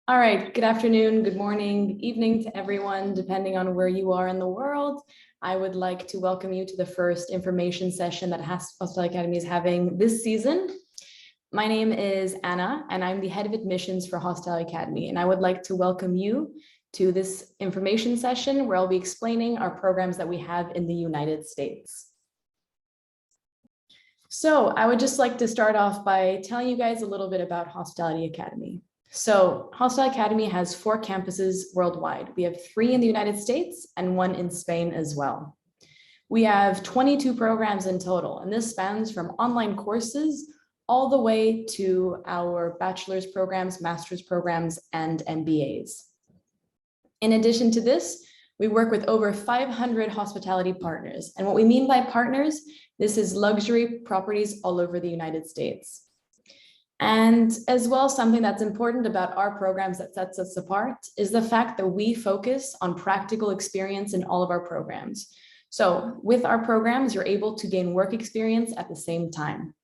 All right, good afternoon, good morning, evening to everyone, depending on where you are in the world. I would like to welcome you to the first information session that Hospitality Academy is having this season. My name is Anna, and I'm the head of admissions for Hospitality Academy, and I would like to welcome you to this information session where I'll be explaining our programs that we have in the United States. So I would just like to start off by telling you guys a little bit about Hospitality Academy. So Hospitality Academy has 4 campuses worldwide. We have 3 in the United States and 1 in Spain as well. We have 22 programs in total, and this spans from online courses all the way to our bachelor's programs, master's programs, and MBAs. In addition to this, we work with over 500 hospitality partners. And what we mean by partners, this is luxury properties all over the United States. And as well, something that's important about our programs that sets us apart is the fact that we focus on practical experience in all of our programs. So with our programs, you're able to gain work experience at the same time.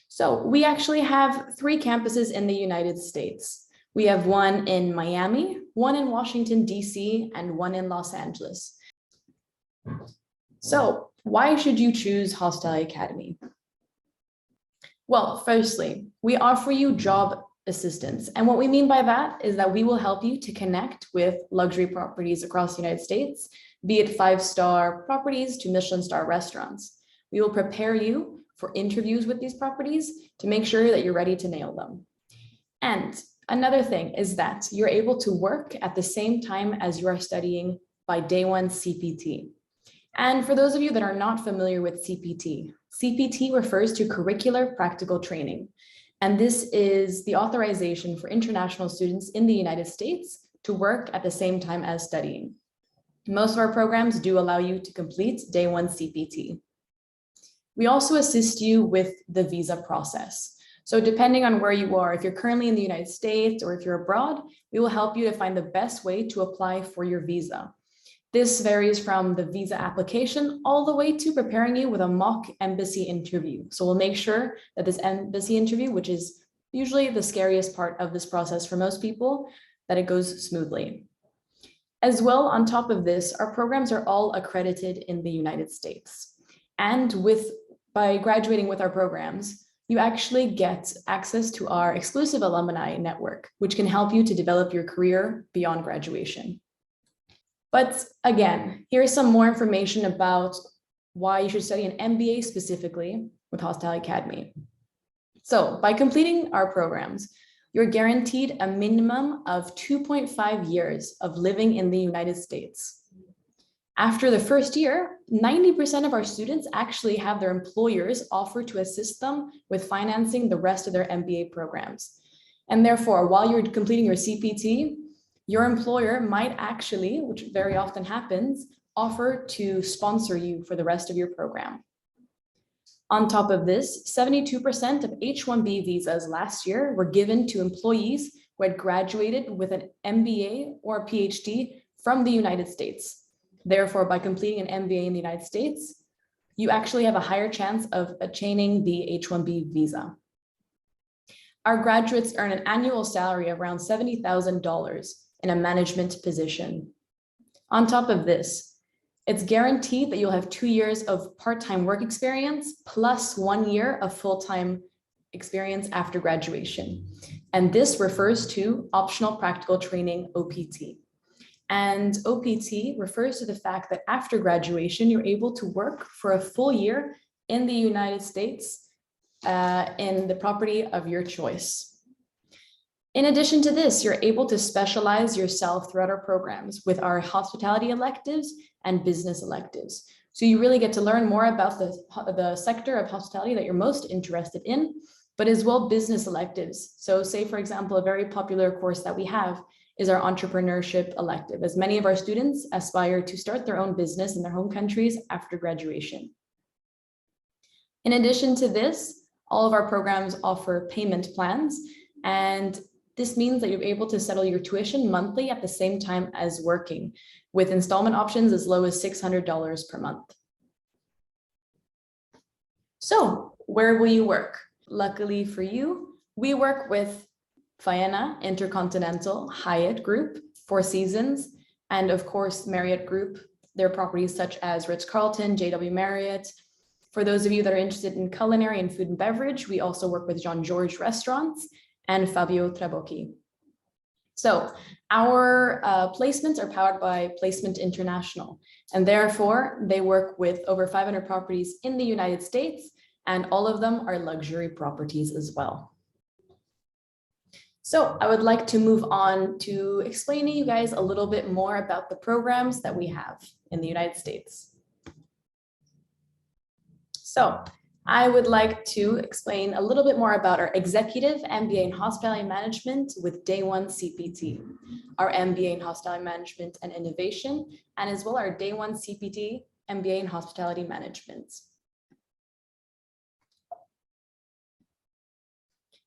So we actually have 3 campuses in the United States. We have 1 in Miami, 1 in Washington, DC, and 1 in Los Angeles. So why should you choose Hospitality Academy? Well, firstly, we offer you job assistance. And what we mean by that is that we will help you to connect with luxury properties across the United States, be it 5-star properties to Michelin-star restaurants. We will prepare you for interviews with these properties to make sure that you're ready to nail them. And another thing is that you're able to work at the same time as you are studying by day 1 CPT. And for those of you that are not familiar with CPT, CPT refers to curricular practical training. And this is the authorization for international students in the United States to work at the same time as studying. Most of our programs do allow you to complete day 1 CPT. We also assist you with the visa process. So depending on where you are, if you're currently in the United States or if you're abroad, we will help you to find the best way to apply for your visa. This varies from the visa application all the way to preparing you with a mock embassy interview. So we'll make sure that this embassy interview, which is usually the scariest part of this process for most people, that it goes smoothly. As well, on top of this, our programs are all accredited in the United States. And by graduating with our programs, you actually get access to our exclusive alumni network, which can help you to develop your career beyond graduation. But again, here's some more information about why you should study an MBA specifically with Hospitality Academy. So by completing our programs, you're guaranteed a minimum of 2.5 years of living in the United States. After the first year, 90% of our students actually have their employers offer to assist them with financing the rest of their MBA programs. And therefore, while you're completing your CPT, your employer might actually, which very often happens, offer to sponsor you for the rest of your program. On top of this, 72% of H-1B visas last year were given to employees who had graduated with an MBA or a PhD from the United States. Therefore, by completing an MBA in the United States, you actually have a higher chance of attaining the H-1B visa. Our graduates earn an annual salary of around $70,000 in a management position. On top of this, it's guaranteed that you'll have 2 years of part-time work experience plus 1 year of full-time experience after graduation. And this refers to optional practical training, OPT. And OPT refers to the fact that after graduation, you're able to work for a full year in the United States in the property of your choice. In addition to this, you're able to specialize yourself throughout our programs with our hospitality electives and business electives. So you really get to learn more about the sector of hospitality that you're most interested in, but as well business electives. So say, for example, a very popular course that we have is our entrepreneurship elective, as many of our students aspire to start their own business in their home countries after graduation. In addition to this, all of our programs offer payment plans, and this means that you're able to settle your tuition monthly at the same time as working, with installment options as low as $600 per month. So where will you work? Luckily for you, we work with Faena, Intercontinental, Hyatt Group, Four Seasons, and of course, Marriott Group. Their properties such as Ritz-Carlton, JW Marriott. For those of you that are interested in culinary and food and beverage, we also work with Jean-Georges Restaurants and Fabio Trabocchi. So our placements are powered by Placement International, and therefore they work with over 500 properties in the United States, and all of them are luxury properties as well. So I would like to move on to explain to you guys a little bit more about the programs that we have in the United States. So I would like to explain a little bit more about our Executive MBA in Hospitality Management with Day One CPT, our MBA in Hospitality Management and Innovation, and as well our Day One CPT MBA in Hospitality Management.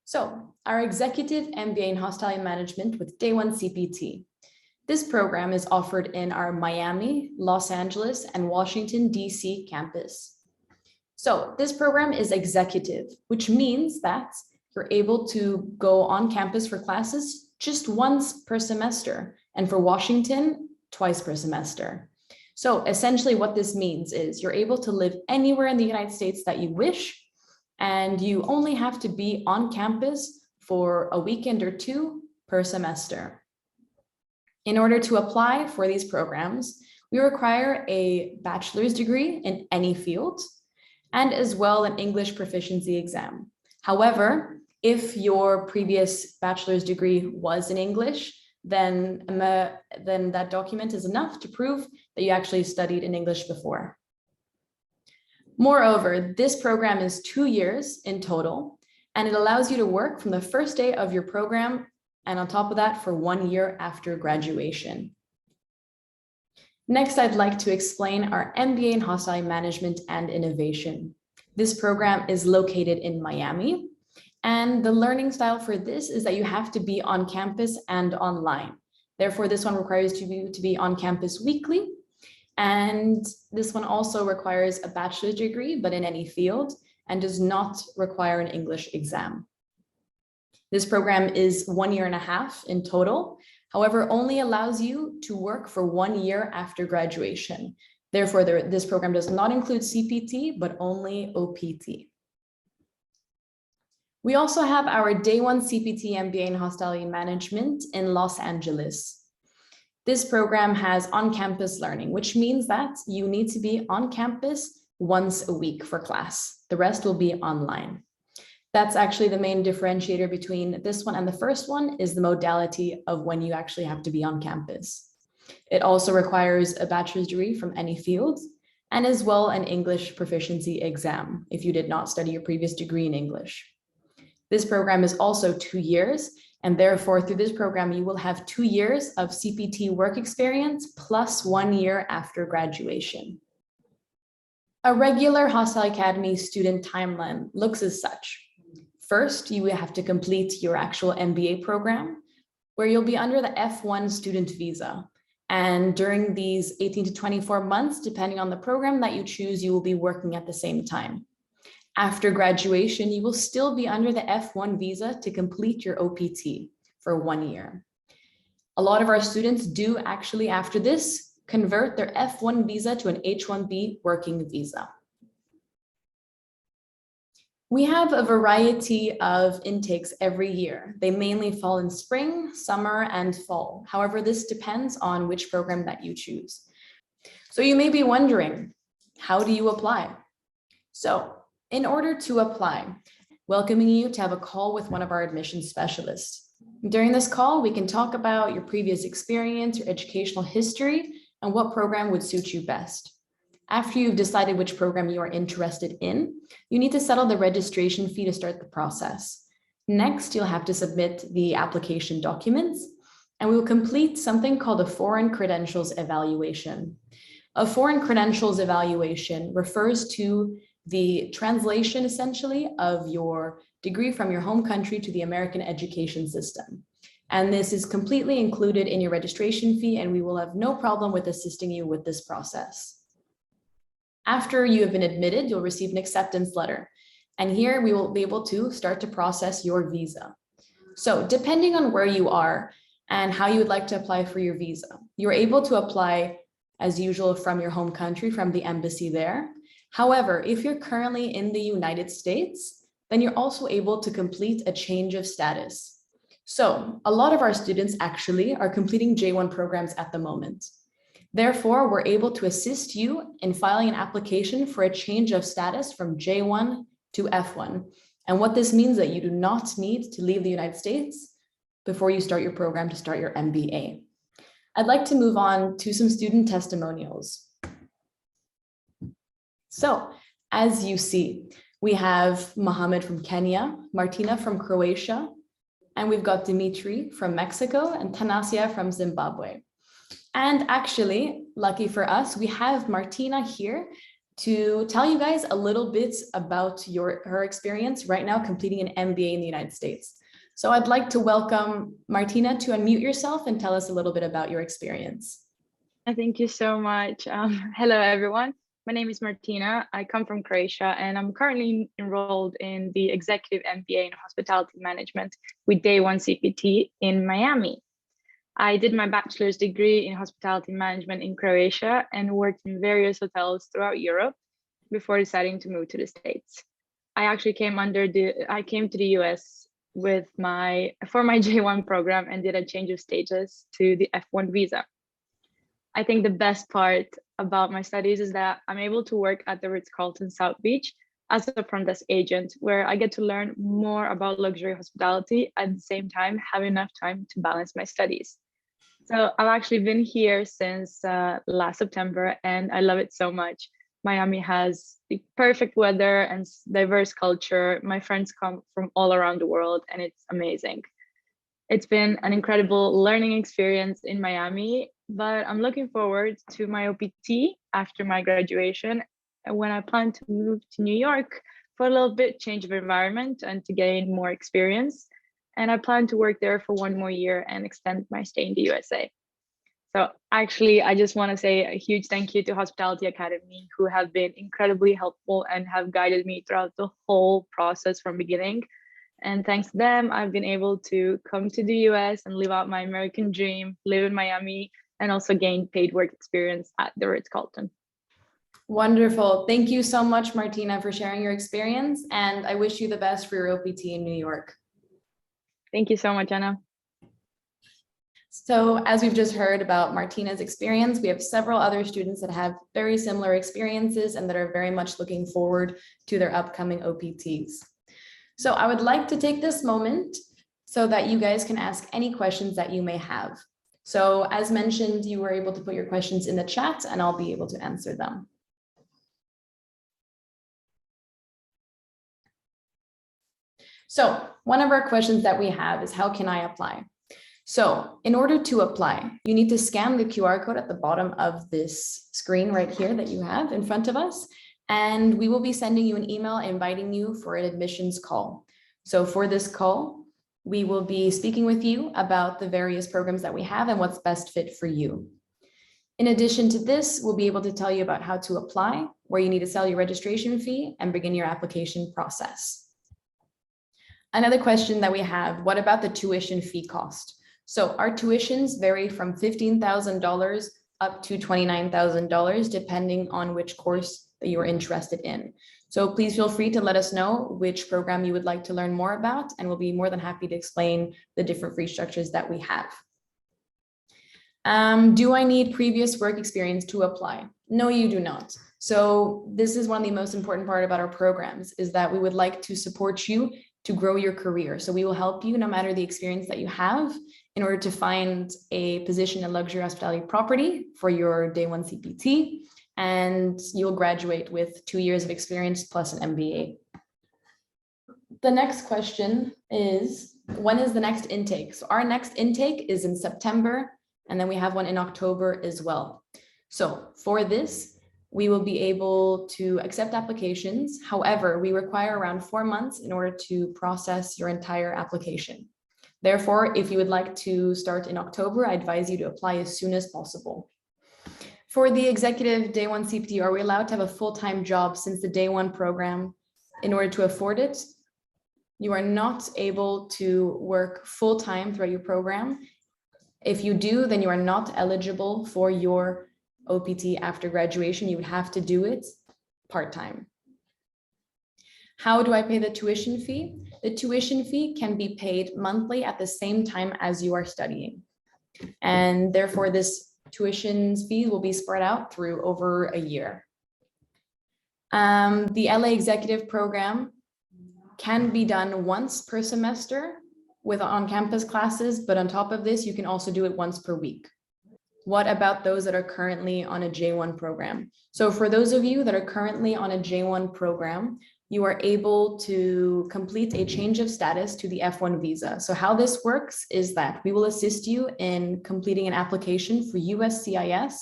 So our Executive MBA in Hospitality Management with Day One CPT. This program is offered in our Miami, Los Angeles, and Washington, D.C. campus. So this program is executive, which means that you're able to go on campus for classes just once per semester, and for Washington, twice per semester. So essentially what this means is you're able to live anywhere in the United States that you wish, and you only have to be on campus for a weekend or two per semester. In order to apply for these programs, we require a bachelor's degree in any field, and as well an English proficiency exam. However, if your previous bachelor's degree was in English, then that document is enough to prove that you actually studied in English before. Moreover, this program is 2 years in total, and it allows you to work from the first day of your program, and on top of that for 1 year after graduation. Next, I'd like to explain our MBA in Hospitality Management and Innovation. This program is located in Miami, and the learning style for this is that you have to be on campus and online. Therefore, this one requires you to be on campus weekly, and this one also requires a bachelor's degree, but in any field, and does not require an English exam. This program is 1.5 years in total. However, only allows you to work for 1 year after graduation. Therefore, this program does not include CPT, but only OPT. We also have our Day One CPT MBA in Hospitality Management in Los Angeles. This program has on-campus learning, which means that you need to be on campus once a week for class. The rest will be online. That's actually the main differentiator between this one and the first one is the modality of when you actually have to be on campus. It also requires a bachelor's degree from any field, and as well an English proficiency exam if you did not study your previous degree in English. This program is also 2 years, and therefore through this program you will have 2 years of CPT work experience plus 1 year after graduation. A regular Hospitality Academy student timeline looks as such. First, you have to complete your actual MBA program, where you'll be under the F1 student visa. And during these 18 to 24 months, depending on the program that you choose, you will be working at the same time. After graduation, you will still be under the F1 visa to complete your OPT for 1 year. A lot of our students do actually, after this, convert their F1 visa to an H1B working visa. We have a variety of intakes every year. They mainly fall in spring, summer, and fall. However, this depends on which program that you choose. So you may be wondering, how do you apply? So in order to apply, welcoming you to have a call with one of our admissions specialists. During this call, we can talk about your previous experience, your educational history, and what program would suit you best. After you've decided which program you are interested in, you need to settle the registration fee to start the process. Next, you'll have to submit the application documents, and we will complete something called a foreign credentials evaluation. A foreign credentials evaluation refers to the translation, essentially, of your degree from your home country to the American education system. And this is completely included in your registration fee, and we will have no problem with assisting you with this process. After you have been admitted, you'll receive an acceptance letter. And here we will be able to start to process your visa. So depending on where you are and how you would like to apply for your visa, you're able to apply as usual from your home country, from the embassy there. However, if you're currently in the United States, then you're also able to complete a change of status. So a lot of our students actually are completing J1 programs at the moment. Therefore, we're able to assist you in filing an application for a change of status from J1 to F1. And what this means that you do not need to leave the United States before you start your program to start your MBA. I'd like to move on to some student testimonials. So, as you see, we have Mohammed from Kenya, Martina from Croatia, and we've got Dimitri from Mexico and Tanasia from Zimbabwe. And actually, lucky for us, we have Martina here to tell you guys a little bit about her experience right now completing an MBA in the United States. So I'd like to welcome Martina to unmute yourself and tell us a little bit about your experience. Thank you so much. Hello, everyone. My name is Martina. I come from Croatia, and I'm currently enrolled in the Executive MBA in Hospitality Management with Day One CPT in Miami. I did my bachelor's degree in hospitality management in Croatia and worked in various hotels throughout Europe before deciding to move to the States. I actually came to the US for my J1 program and did a change of status to the F1 visa. I think the best part about my studies is that I'm able to work at the Ritz-Carlton South Beach as a front desk agent, where I get to learn more about luxury hospitality at the same time have enough time to balance my studies. So I've actually been here since last September, and I love it so much. Miami has the perfect weather and diverse culture. My friends come from all around the world, and it's amazing. It's been an incredible learning experience in Miami, but I'm looking forward to my OPT after my graduation, when I plan to move to New York for a little bit change of environment and to gain more experience. And I plan to work there for 1 more year and extend my stay in the USA. So actually, I just want to say a huge thank you to Hospitality Academy, who have been incredibly helpful and have guided me throughout the whole process from beginning. And thanks to them, I've been able to come to the US and live out my American dream, live in Miami, and also gain paid work experience at the Ritz-Carlton. Wonderful. Thank you so much, Martina, for sharing your experience. And I wish you the best for your OPT in New York. Thank you so much, Anna. So as we've just heard about Martina's experience, we have several other students that have very similar experiences and that are very much looking forward to their upcoming OPTs. So I would like to take this moment so that you guys can ask any questions that you may have. So as mentioned, you were able to put your questions in the chat and I'll be able to answer them. So one of our questions that we have is, how can I apply? So in order to apply, you need to scan the QR code at the bottom of this screen right here that you have in front of us. And we will be sending you an email inviting you for an admissions call. So for this call, we will be speaking with you about the various programs that we have and what's best fit for you. In addition to this, we'll be able to tell you about how to apply, where you need to sell your registration fee and begin your application process. Another question that we have, what about the tuition fee cost? So our tuitions vary from $15,000 up to $29,000, depending on which course that you're interested in. So please feel free to let us know which program you would like to learn more about, and we'll be more than happy to explain the different fee structures that we have. Do I need previous work experience to apply? No, you do not. So this is one of the most important part about our programs, is that we would like to support you to grow your career. So we will help you no matter the experience that you have in order to find a position in luxury hospitality property for your day one CPT, and you'll graduate with 2 years of experience plus an MBA. The next question is, when is the next intake? So our next intake is in September, and then we have one in October as well. So for this, we will be able to accept applications. However, we require around 4 months in order to process your entire application. Therefore, if you would like to start in October, I advise you to apply as soon as possible. For the executive day one CPT, are we allowed to have a full-time job since the day one program in order to afford it? you are not able to work full-time throughout your program. If you do, then you are not eligible for your OPT after graduation. You would have to do it part-time. How do I pay the tuition fee? The tuition fee can be paid monthly at the same time as you are studying. And therefore, this tuition fee will be spread out through over a year. The LA Executive Program can be done once per semester with on-campus classes, but on top of this, you can also do it once per week. What about those that are currently on a J1 program? So for those of you that are currently on a J1 program, you are able to complete a change of status to the F1 visa. So how this works is that we will assist you in completing an application for USCIS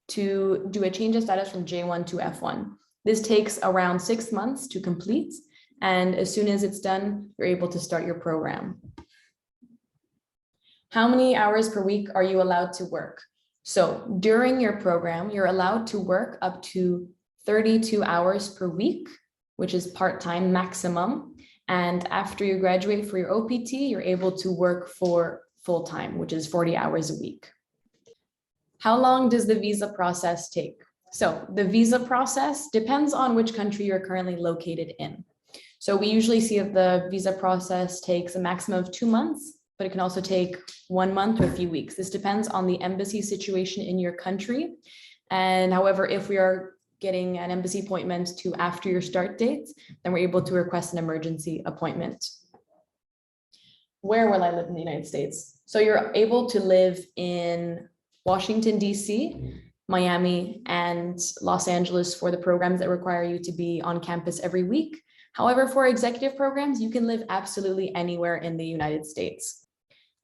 to do a change of status from J1 to F1. This takes around 6 months to complete. And as soon as it's done, you're able to start your program. How many hours per week are you allowed to work? So during your program, you're allowed to work up to 32 hours per week, which is part-time maximum. And after you graduate for your OPT, you're able to work for full-time, which is 40 hours a week. How long does the visa process take? So the visa process depends on which country you're currently located in. So we usually see that the visa process takes a maximum of 2 months, but it can also take 1 month or a few weeks. This depends on the embassy situation in your country. And however, if we are getting an embassy appointment to after your start date, then we're able to request an emergency appointment. Where will I live in the United States? So you're able to live in Washington, DC, Miami, and Los Angeles for the programs that require you to be on campus every week. However, for executive programs, you can live absolutely anywhere in the United States.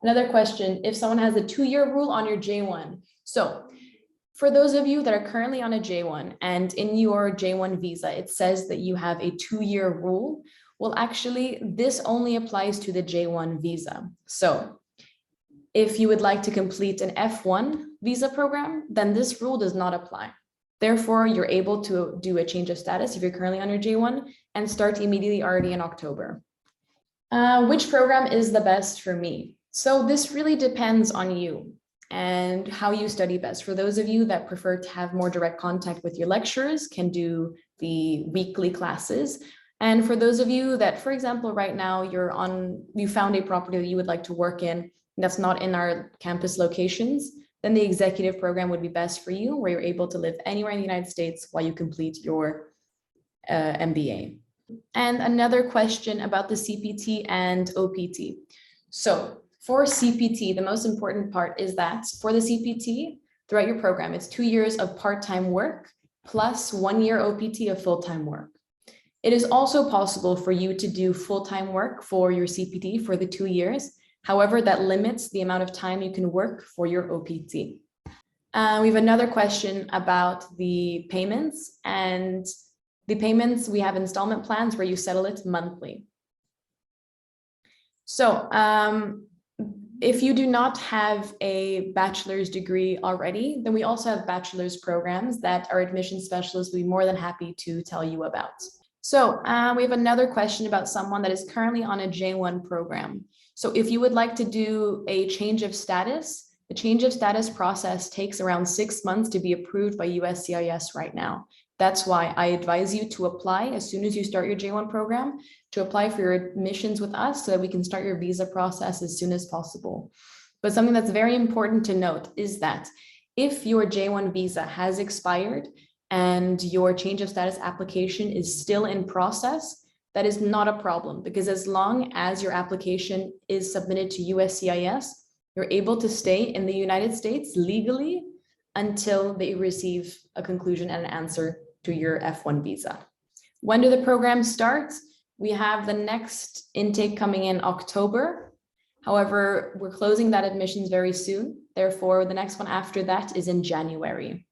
Another question, if someone has a 2-year rule on your J1. So for those of you that are currently on a J1 and in your J1 visa, it says that you have a 2-year rule. Well, actually, this only applies to the J1 visa. So if you would like to complete an F1 visa program, then this rule does not apply. Therefore, you're able to do a change of status if you're currently on your J1 and start immediately already in October. Which program is the best for me? So this really depends on you and how you study best. For those of you that prefer to have more direct contact with your lecturers, can do the weekly classes. And for those of you that, for example, right now you found a property that you would like to work in that's not in our campus locations, then the executive program would be best for you, where you're able to live anywhere in the United States while you complete your MBA. And another question about the CPT and OPT. So for CPT, the most important part is that for the CPT, throughout your program, it's 2 years of part-time work plus 1 year OPT of full-time work. It is also possible for you to do full-time work for your CPT for the 2 years. However, that limits the amount of time you can work for your OPT. We have another question about the payments, and the payments, we have installment plans where you settle it monthly. So if you do not have a bachelor's degree already, then we also have bachelor's programs that our admission specialists will be more than happy to tell you about. So we have another question about someone that is currently on a J1 program. So if you would like to do a change of status, the change of status process takes around 6 months to be approved by USCIS right now. That's why I advise you to apply as soon as you start your J1 program, to apply for your admissions with us so that we can start your visa process as soon as possible. But something that's very important to note is that if your J1 visa has expired and your change of status application is still in process, that is not a problem, because as long as your application is submitted to USCIS, you're able to stay in the United States legally until they receive a conclusion and an answer to your F1 visa. When do the programs start? We have the next intake coming in October. However, we're closing that admissions very soon. Therefore, the next one after that is in January.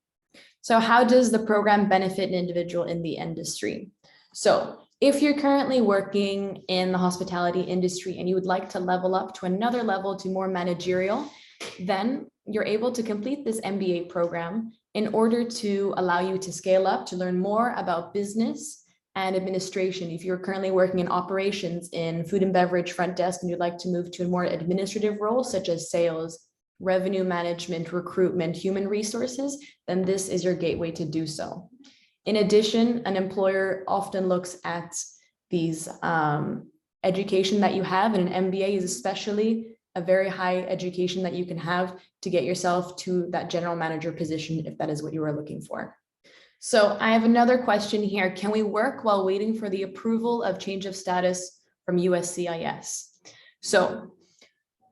So how does the program benefit an individual in the industry? So if you're currently working in the hospitality industry and you would like to level up to another level, to more managerial, then you're able to complete this MBA program in order to allow you to scale up, to learn more about business and administration. If you're currently working in operations in food and beverage front desk and you'd like to move to a more administrative role, such as sales, revenue management, recruitment, human resources, then this is your gateway to do so. In addition, an employer often looks at these education that you have, and an MBA is especially a very high education that you can have to get yourself to that general manager position if that is what you are looking for. So I have another question here. Can we work while waiting for the approval of change of status from USCIS? So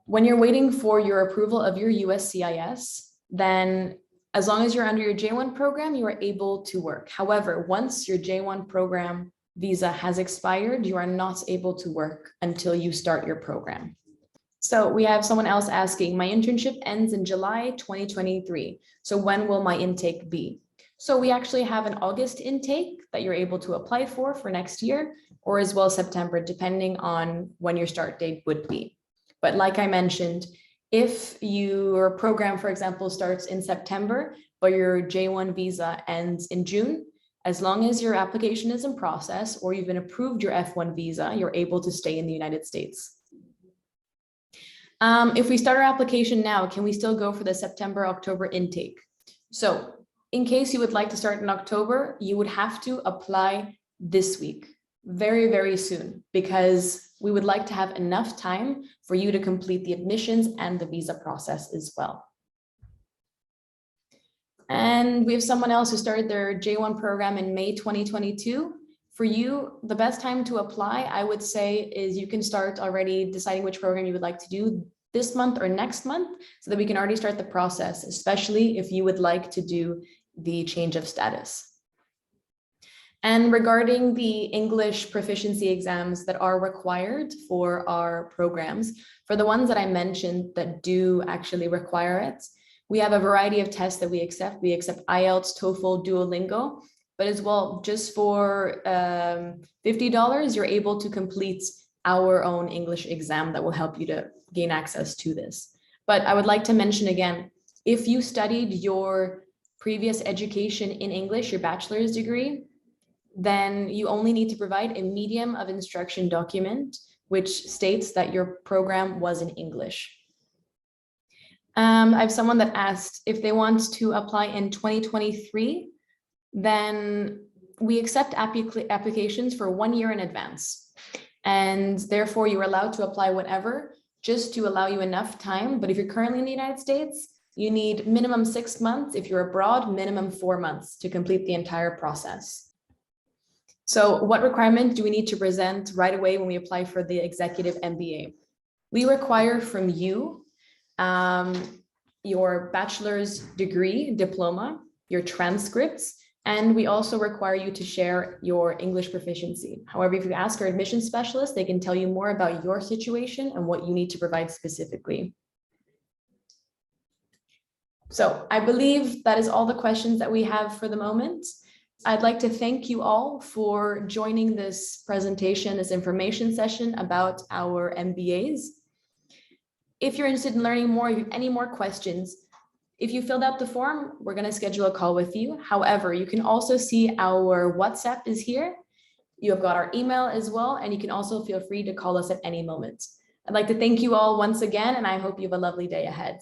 when you're waiting for your approval of your USCIS, then as long as you're under your J1 program, you are able to work. However, once your J1 program visa has expired, you are not able to work until you start your program. So we have someone else asking, my internship ends in July 2023. So when will my intake be? So we actually have an August intake that you're able to apply for next year, or as well September, depending on when your start date would be. But like I mentioned, if your program, for example, starts in September, but your J1 visa ends in June, as long as your application is in process or you've been approved your F1 visa, you're able to stay in the United States. If we start our application now, can we still go for the September-October intake? So in case you would like to start in October, you would have to apply this week, very, very soon, because we would like to have enough time for you to complete the admissions and the visa process as well. And we have someone else who started their J1 program in May 2022. For you, the best time to apply, I would say, is you can start already deciding which program you would like to do this month or next month, so that we can already start the process, especially if you would like to do the change of status. And regarding the English proficiency exams that are required for our programs, for the ones that I mentioned that do actually require it, we have a variety of tests that we accept. We accept IELTS, TOEFL, Duolingo, but as well, just for $50, you're able to complete our own English exam that will help you to gain access to this. But I would like to mention again, if you studied your previous education in English, your bachelor's degree, then you only need to provide a medium of instruction document, which states that your program was in English. I have someone that asked if they want to apply in 2023, then we accept applications for 1 year in advance. And therefore you are allowed to apply whatever, just to allow you enough time. But if you're currently in the United States, you need minimum 6 months. If you're abroad, minimum 4 months to complete the entire process. So what requirement do we need to present right away when we apply for the executive MBA? We require from you your bachelor's degree, diploma, your transcripts, and we also require you to share your English proficiency. However, if you ask our admission specialist, they can tell you more about your situation and what you need to provide specifically. So I believe that is all the questions that we have for the moment. I'd like to thank you all for joining this presentation, this information session about our MBAs. If you're interested in learning more, if you have any more questions, if you filled out the form, we're going to schedule a call with you. However, you can also see our WhatsApp is here. You have got our email as well, and you can also feel free to call us at any moment. I'd like to thank you all once again, and I hope you have a lovely day ahead.